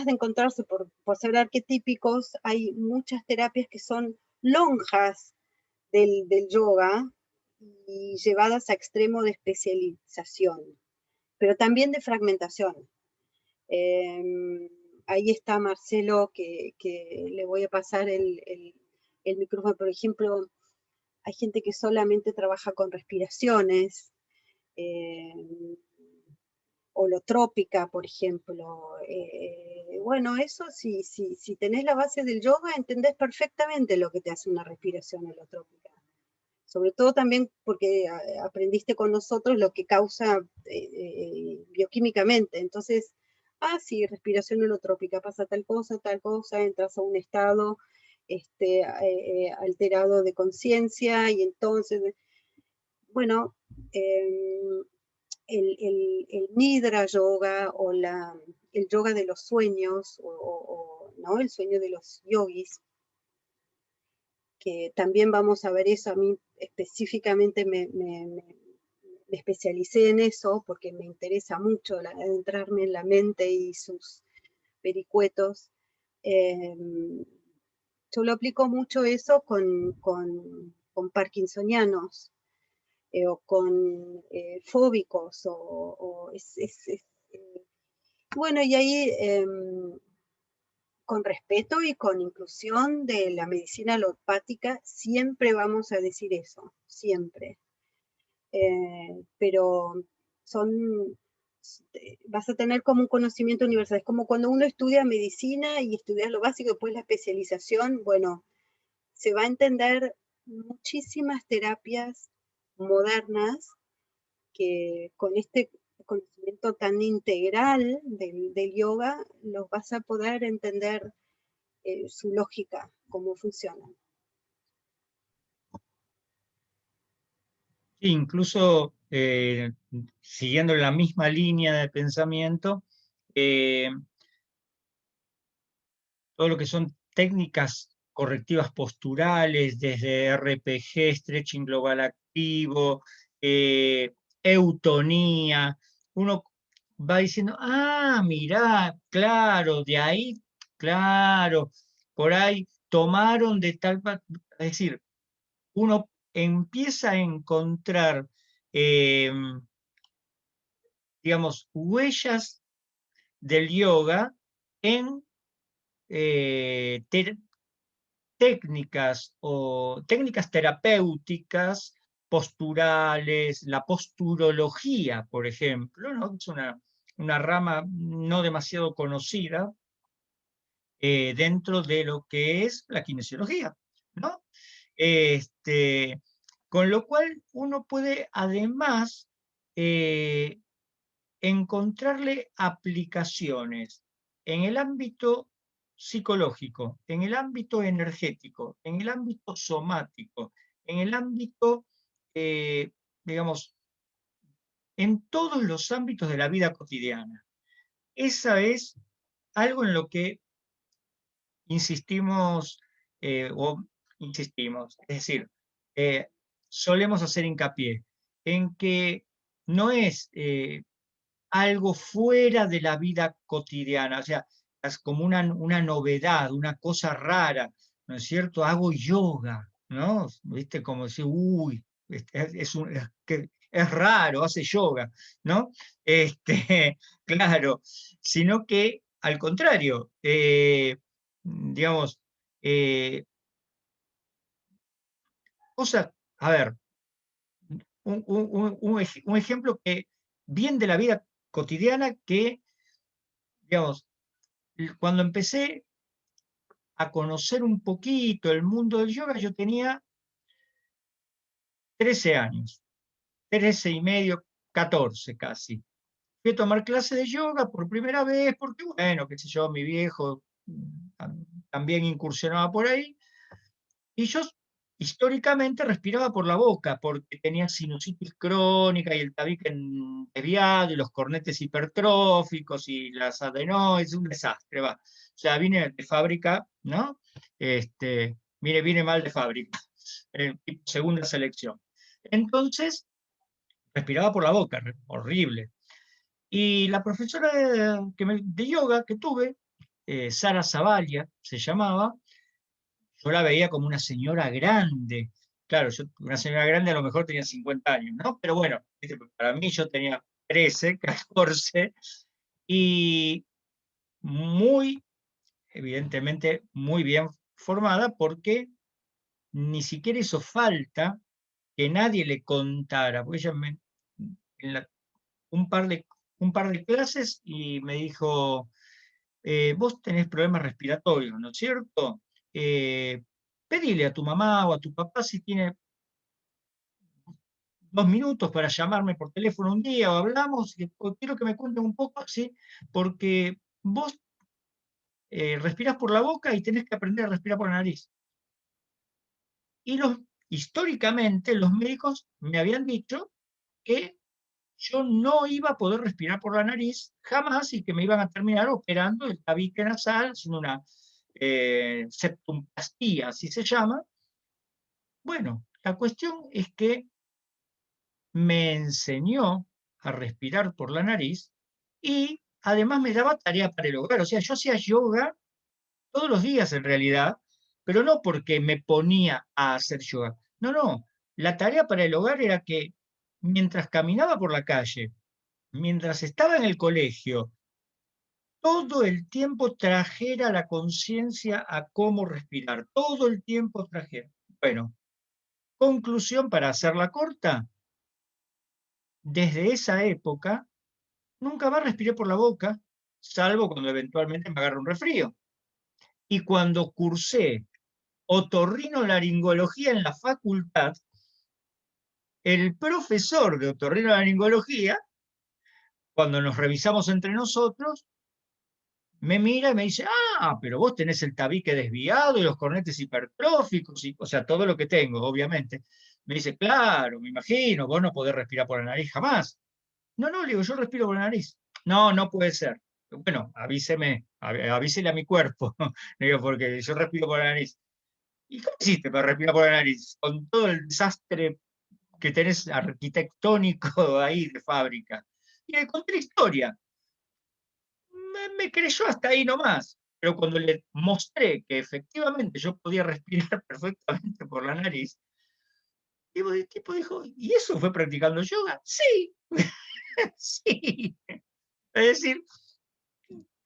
de encontrarse por ser arquetípicos, hay muchas terapias que son lonjas del yoga y llevadas a extremo de especialización, pero también de fragmentación. Ahí está Marcelo, que le voy a pasar el micrófono. Por ejemplo, hay gente que solamente trabaja con respiraciones, holotrópica, por ejemplo. Bueno, eso si tenés la base del yoga, entendés perfectamente lo que te hace una respiración holotrópica. Sobre todo también porque aprendiste con nosotros lo que causa bioquímicamente. Entonces, sí, respiración holotrópica, pasa tal cosa, entras a un estado alterado de conciencia, y entonces, bueno, el Nidra Yoga o el yoga de los sueños, ¿no? El sueño de los yogis, que también vamos a ver eso. A mí específicamente me especialicé en eso porque me interesa mucho adentrarme en la mente y sus vericuetos. Yo lo aplico mucho eso con parkinsonianos, o con fóbicos, bueno, y ahí con respeto y con inclusión de la medicina alopática, siempre vamos a decir eso, siempre. Pero vas a tener como un conocimiento universal. Es como cuando uno estudia medicina y estudia lo básico, después la especialización, bueno, se va a entender muchísimas terapias modernas que con este conocimiento tan integral del yoga, los vas a poder entender su lógica, cómo funcionan. Sí, incluso siguiendo la misma línea de pensamiento, todo lo que son técnicas correctivas posturales, desde RPG, stretching global activo, eutonía, uno va diciendo, mirá, claro, de ahí, claro, por ahí tomaron de tal, es decir, uno empieza a encontrar, digamos, huellas del yoga en técnicas terapéuticas, posturales, la posturología, por ejemplo, ¿no? Es una rama no demasiado conocida dentro de lo que es la kinesiología, ¿no? Con lo cual uno puede además encontrarle aplicaciones en el ámbito psicológico, en el ámbito energético, en el ámbito somático, en el ámbito, digamos, en todos los ámbitos de la vida cotidiana. Esa es algo en lo que insistimos, es decir, eh, solemos hacer hincapié en que no es algo fuera de la vida cotidiana, o sea, es como una novedad, una cosa rara, ¿no es cierto? Hago yoga, ¿no? ¿Viste? Como decir, uy, es raro, hace yoga, ¿no? Claro, sino que al contrario, digamos, eh, cosas, a ver, un ejemplo que bien de la vida cotidiana que, digamos, cuando empecé a conocer un poquito el mundo del yoga, yo tenía 13 años, 13 y medio, 14 casi. Fui a tomar clases de yoga por primera vez, porque bueno, qué sé yo, mi viejo también incursionaba por ahí, y yo históricamente respiraba por la boca, porque tenía sinusitis crónica y el tabique desviado, y los cornetes hipertróficos, y las adenoides, un desastre, va. O sea, vine de fábrica, ¿no? Vine mal de fábrica, segunda selección. Entonces, respiraba por la boca, horrible. Y la profesora de yoga que tuve, Sara Zavalia se llamaba, yo la veía como una señora grande. Claro, una señora grande a lo mejor tenía 50 años, ¿no? Pero bueno, para mí yo tenía 13, 14, y muy, evidentemente, muy bien formada porque ni siquiera hizo falta que nadie le contara, porque ella en un, par de, un par de clases y me dijo, vos tenés problemas respiratorios, ¿no es cierto? Pedile a tu mamá o a tu papá si tiene 2 minutos para llamarme por teléfono un día o hablamos, o quiero que me cuenten un poco, ¿sí? Porque vos respirás por la boca y tenés que aprender a respirar por la nariz. Y históricamente los médicos me habían dicho que yo no iba a poder respirar por la nariz jamás y que me iban a terminar operando el tabique nasal, haciendo una septumplastía, así se llama. Bueno, la cuestión es que me enseñó a respirar por la nariz y además me daba tarea para el hogar. O sea, yo hacía yoga todos los días en realidad, pero no porque me ponía a hacer yoga. No, no. La tarea para el hogar era que mientras caminaba por la calle, mientras estaba en el colegio, todo el tiempo trajera la conciencia a cómo respirar. Todo el tiempo trajera. Bueno, conclusión para hacerla corta. Desde esa época nunca más respiré por la boca, salvo cuando eventualmente me agarra un resfrío. Y cuando cursé otorrinolaringología en la facultad, el profesor de otorrinolaringología, cuando nos revisamos entre nosotros, me mira y me dice, pero vos tenés el tabique desviado y los cornetes hipertróficos, o sea, todo lo que tengo, obviamente. Me dice, claro, me imagino, vos no podés respirar por la nariz jamás. No, no, le digo, yo respiro por la nariz. No, no puede ser. Bueno, avísele a mi cuerpo, le digo, porque yo respiro por la nariz. ¿Y cómo hiciste para respirar por la nariz? Con todo el desastre que tenés arquitectónico ahí de fábrica. Y le conté la historia. Me creyó hasta ahí nomás. Pero cuando le mostré que efectivamente yo podía respirar perfectamente por la nariz, el tipo dijo, ¿y eso fue practicando yoga? Sí, sí. Es decir,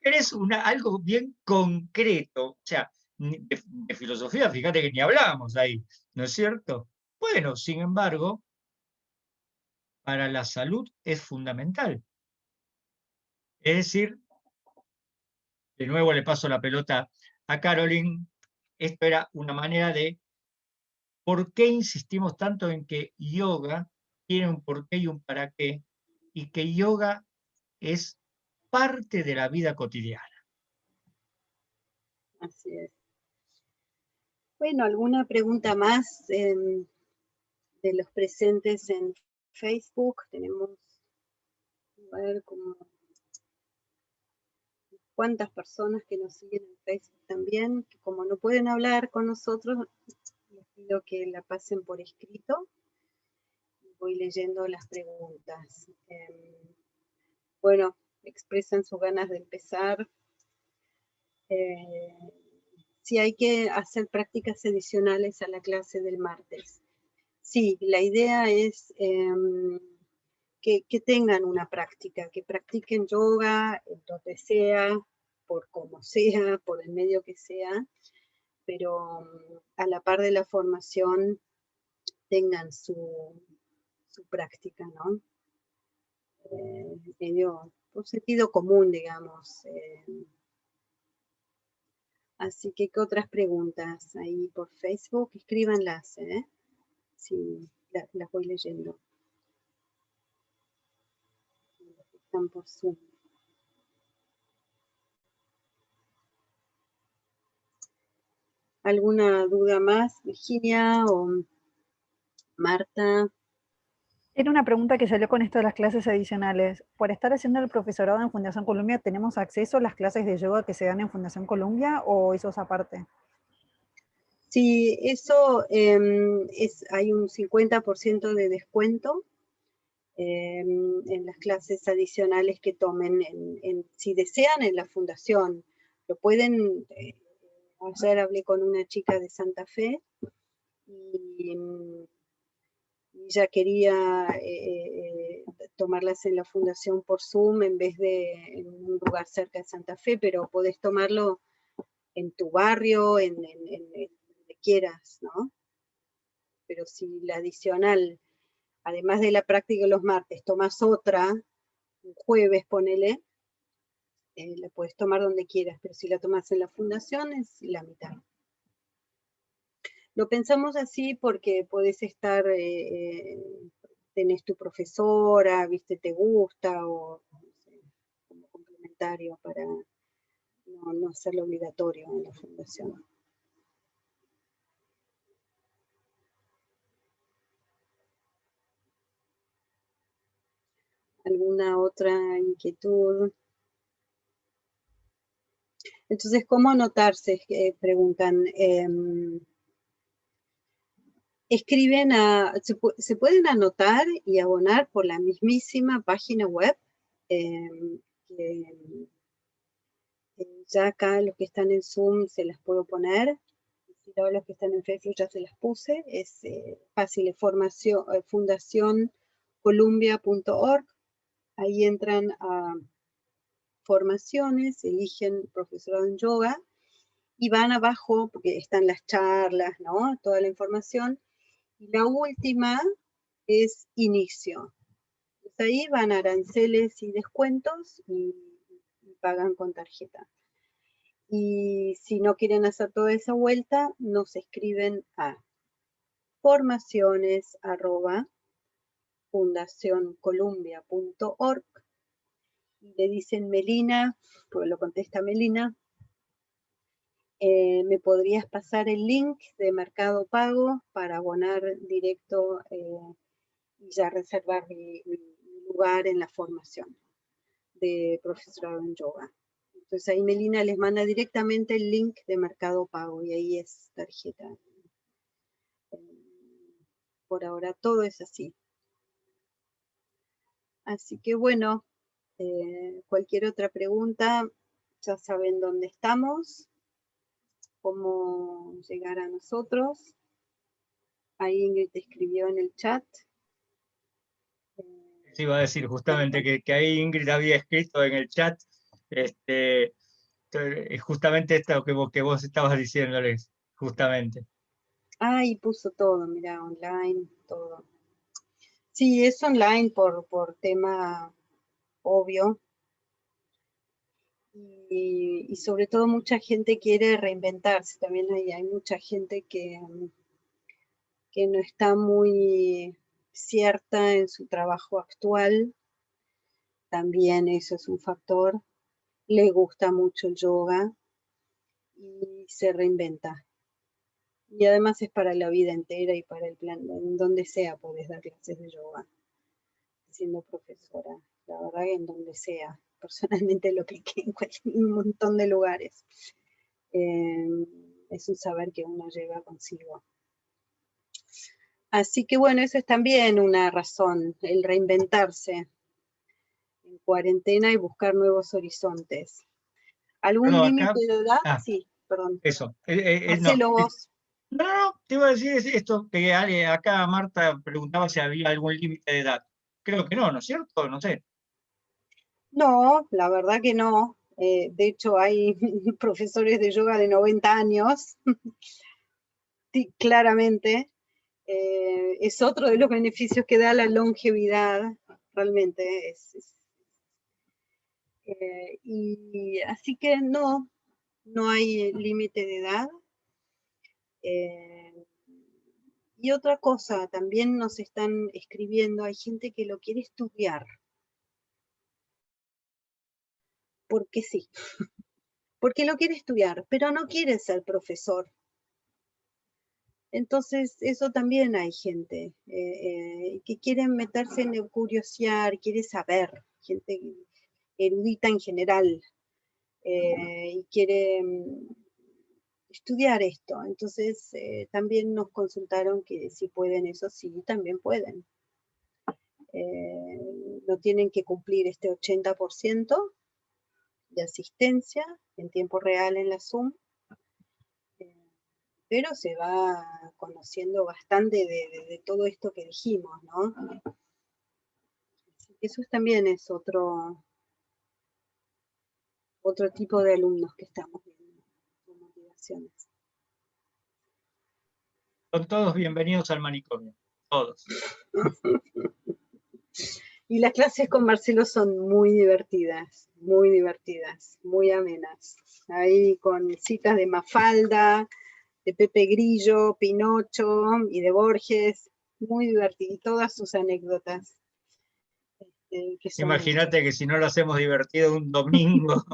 querés algo bien concreto, o sea, de filosofía, fíjate que ni hablábamos ahí, ¿no es cierto? Bueno, sin embargo, para la salud es fundamental. Es decir, de nuevo le paso la pelota a Caroline, esto era una manera de por qué insistimos tanto en que yoga tiene un porqué y un para qué, y que yoga es parte de la vida cotidiana. Así es. Bueno, ¿alguna pregunta más de los presentes en Facebook? Tenemos, a ver, como cuántas personas que nos siguen en Facebook también, que como no pueden hablar con nosotros, les pido que la pasen por escrito. Voy leyendo las preguntas. Bueno, expresan sus ganas de empezar. Si hay que hacer prácticas adicionales a la clase del martes. Sí, la idea es que tengan una práctica, que practiquen yoga en donde sea, por como sea, por el medio que sea, pero a la par de la formación tengan su práctica, ¿no? Medio por sentido común, digamos. Así que, ¿qué otras preguntas? Ahí por Facebook, escríbanlas, ¿eh? Sí, las voy leyendo. Están por Zoom. ¿Alguna duda más, Virginia o Marta? Era una pregunta que salió con esto de las clases adicionales. Por estar haciendo el profesorado en Fundación Columbia, ¿tenemos acceso a las clases de yoga que se dan en Fundación Columbia o eso es aparte? Sí, eso hay un 50% de descuento en las clases adicionales que tomen, si desean, en la fundación. Lo pueden, ayer hablé con una chica de Santa Fe y ella quería tomarlas en la fundación por Zoom en vez de en un lugar cerca de Santa Fe, pero podés tomarlo en tu barrio, en donde quieras, ¿no? Pero si la adicional, además de la práctica de los martes, tomas otra, un jueves ponele, la puedes tomar donde quieras, pero si la tomas en la fundación es la mitad. Lo pensamos así porque podés estar, tenés tu profesora, viste, te gusta, o no sé, como complementario para no hacerlo obligatorio en la fundación. ¿Alguna otra inquietud? Entonces, ¿cómo anotarse? Preguntan. Escriben se pueden anotar y abonar por la mismísima página web. Ya acá los que están en Zoom se las puedo poner. Si todos los que están en Facebook ya se las puse. Es fácil, es fundacioncolumbia.org. Ahí entran a formaciones, eligen profesorado en yoga y van abajo, porque están las charlas, ¿no? Toda la información. Y la última es inicio. Pues ahí van aranceles y descuentos y pagan con tarjeta. Y si no quieren hacer toda esa vuelta, nos escriben a formaciones@fundacioncolumbia.org y le dicen Melina, pues lo contesta Melina, ¿me podrías pasar el link de Mercado Pago para abonar directo y ya reservar mi lugar en la formación de profesorado en yoga? Entonces ahí Melina les manda directamente el link de Mercado Pago y ahí es tarjeta. Por ahora todo es así. Así que bueno, cualquier otra pregunta, ya saben dónde estamos, cómo llegar a nosotros. Ahí Ingrid te escribió en el chat. Sí, iba a decir justamente que ahí Ingrid había escrito en el chat Justamente esto que vos estabas diciéndoles, justamente. Ah, y puso todo, mira, online, todo. Sí, es online por tema obvio. Y sobre todo mucha gente quiere reinventarse. También hay mucha gente que no está muy cierta en su trabajo actual. También eso es un factor. Le gusta mucho el yoga y se reinventa. Y además es para la vida entera y para el plan, en donde sea podés dar clases de yoga, siendo profesora. La verdad que en donde sea. Personalmente lo apliqué en un montón de lugares. Es un saber que uno lleva consigo. Así que bueno, eso es también una razón, el reinventarse en cuarentena y buscar nuevos horizontes. ¿Algún Perdón, acá, límite de edad? ah, Sí, perdón. eso, no. Hacelo vos. No, no, te iba a decir esto, que acá Marta preguntaba si había algún límite de edad. Creo que no, ¿no es cierto? No sé. No, la verdad que no. De hecho, hay profesores de yoga de 90 años, sí, claramente. Es otro de los beneficios que da la longevidad, realmente. Y así que no, no hay límite de edad. Eh, y otra cosa, también nos están escribiendo, hay gente que lo quiere estudiar, porque sí, porque lo quiere estudiar, pero no quiere ser profesor. Entonces, eso también hay gente que quiere meterse en el curiosear, quiere saber, gente erudita en general, y quiere estudiar esto. Entonces, también nos consultaron que si pueden eso, sí, también pueden. No tienen que cumplir este 80% de asistencia en tiempo real en la Zoom, pero se va conociendo bastante de todo esto que dijimos, ¿no? Así que eso también es otro tipo de alumnos que estamos viendo, con motivaciones. Son todos bienvenidos al manicomio, todos. Y las clases con Marcelo son muy divertidas, muy amenas. Ahí con citas de Mafalda, de Pepe Grillo, Pinocho y de Borges, muy divertido, y todas sus anécdotas. Que son Imagínate muchas. que si no lo hacemos divertido un domingo,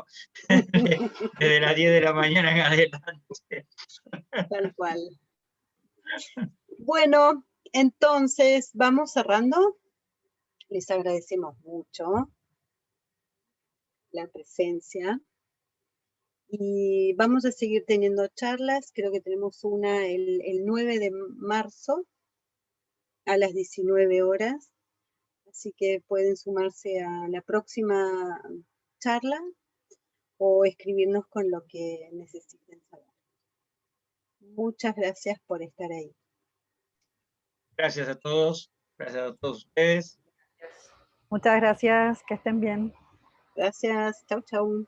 desde las 10 de la mañana en adelante. Tal cual. Bueno, entonces vamos cerrando. Les agradecemos mucho la presencia. Y vamos a seguir teniendo charlas, creo que tenemos una el 9 de marzo a las 19 horas, así que pueden sumarse a la próxima charla o escribirnos con lo que necesiten saber. Muchas gracias por estar ahí. Gracias a todos ustedes. Muchas gracias, que estén bien. Gracias, chau, chau.